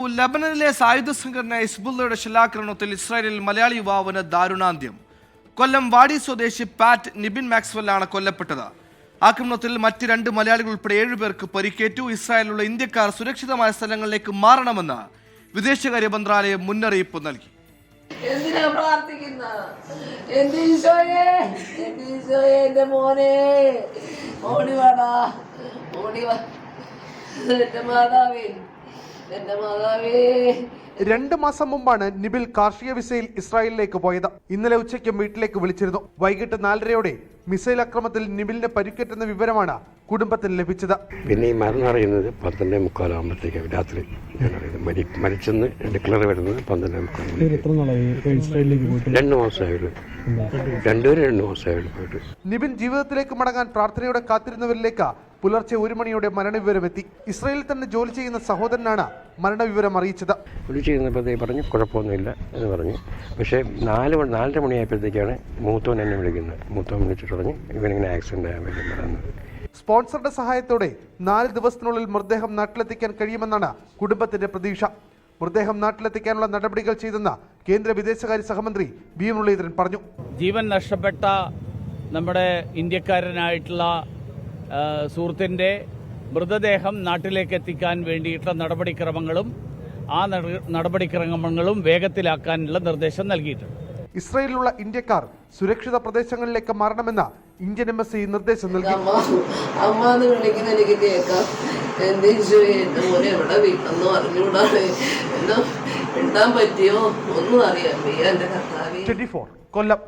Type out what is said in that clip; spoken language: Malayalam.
ലബനനിലെ സായുധ സംഘടന ഹിസ്ബുള്ളയുടെ ഷെല്ലാക്രമണത്തിൽ ഇസ്രായേലിൽ മലയാളി യുവാവിന് ദാരുണാന്ത്യം. കൊല്ലം വാടി സ്വദേശി പാറ്റ് നിബിൻ മാക്സ്വെല്ലാണ് കൊല്ലപ്പെട്ടത്. ആക്രമണത്തിൽ മറ്റ് 2 മലയാളികൾ ഉൾപ്പെടെ 7 പേർക്ക് പരിക്കേറ്റു. ഇസ്രായേലിലുള്ള ഇന്ത്യക്കാർ സുരക്ഷിതമായ സ്ഥലങ്ങളിലേക്ക് മാറണമെന്ന് വിദേശകാര്യ മന്ത്രാലയം മുന്നറിയിപ്പ് നൽകി. എന്തിനാ പ്രാർത്ഥിക്കുന്നത്? എന്റെ ഈശോയെ, എന്റെ ഈശോയെ, എന്റെ മോനെ ഓടി വാടാ, ഓടി വാ, എന്റെ മാതാവേ, എന്റെ മാതാവേ. 2 മാസം മുമ്പാണ് നിബിൽ കാർഷിക വിസയിൽ ഇസ്രായേലിലേക്ക് പോയത്. ഇന്നലെ ഉച്ചയ്ക്ക് വീട്ടിലേക്ക് വിളിച്ചിരുന്നു. വൈകിട്ട് 4:30 മിസൈൽ ആക്രമണത്തിൽ നിബിലിന് പരിക്കേറ്റെന്ന വിവരമാണ് കുടുംബത്തിന് ലഭിച്ചത്. പിന്നെ ഈ മരണം അറിയുന്നത് 12:45 രാത്രി മരിച്ചെന്ന് ഡിക്ലെയർ വരുന്നത് 12:45. 2 മാസമായുള്ളൂ. രണ്ടുപേരും 2 മാസമായുള്ളൂ പോയിട്ട്. നിബിൻ ജീവിതത്തിലേക്ക് മടങ്ങാൻ പ്രാർത്ഥനയോടെ കാത്തിരുന്നവരിലേക്ക് പുലർച്ചെ 1 മണിയോടെ മരണവിവരം എത്തി. ഇസ്രായേലിൽ തന്നെ ജോലി ചെയ്യുന്ന സഹോദരനാണ് മരണവിവരം അറിയിച്ചത്. ജോലി ചെയ്യുന്നപ്പോഴത്തേക്ക് പറഞ്ഞു കുഴപ്പമൊന്നുമില്ല എന്ന് പറഞ്ഞു. പക്ഷേ 4:30 മണിയായപ്പോഴത്തേക്കാണ് മൂത്തവൻ എന്നെ വിളിക്കുന്നത്. മൂത്തവൻ വിളിച്ചിട്ട് പറഞ്ഞു ഇവനിങ്ങനെ ആക്സിഡന്റ് ആകാൻ വേണ്ടി പറയുന്നത്. സ്പോൺസറുടെ സഹായത്തോടെ 4 ദിവസത്തിനുള്ളിൽ മൃതദേഹം നാട്ടിലെത്തിക്കാൻ കഴിയുമെന്നാണ് കുടുംബത്തിന്റെ പ്രതീക്ഷ. മൃതദേഹം നാട്ടിലെത്തിക്കാനുള്ള നടപടികൾ ചെയ്തെന്ന് കേന്ദ്ര വിദേശകാര്യ സഹമന്ത്രി വി മുരളീധരൻ പറഞ്ഞു. ജീവൻ നഷ്ടപ്പെട്ട നമ്മുടെ ഇന്ത്യക്കാരനായിട്ടുള്ള സുഹൃത്തിൻ്റെ മൃതദേഹം നാട്ടിലേക്ക് എത്തിക്കാൻ വേണ്ടിയിട്ടുള്ള നടപടിക്രമങ്ങളും വേഗത്തിലാക്കാനുള്ള നിർദ്ദേശം നൽകിയിട്ടുണ്ട്. ഇസ്രായേലിലുള്ള ഇന്ത്യക്കാർ സുരക്ഷിത പ്രദേശങ്ങളിലേക്ക് മാറണമെന്ന് ഇന്ത്യൻ എംബസി നിർദ്ദേശം നൽകി. അമ്മ എന്ന് വിളിക്കുന്ന എനിക്ക് കേൾക്കാം. എന്റെ ഈശോയെ, എന്റെ മോനെ എവിടെ വീട്ടെന്നോ അറിഞ്ഞൂടാതെ എന്നോ ഇണ്ടാൻ പറ്റിയോ ഒന്നും അറിയാൻ വയ്യ. എന്റെ കർത്താവേ. 24 കൊല്ലം.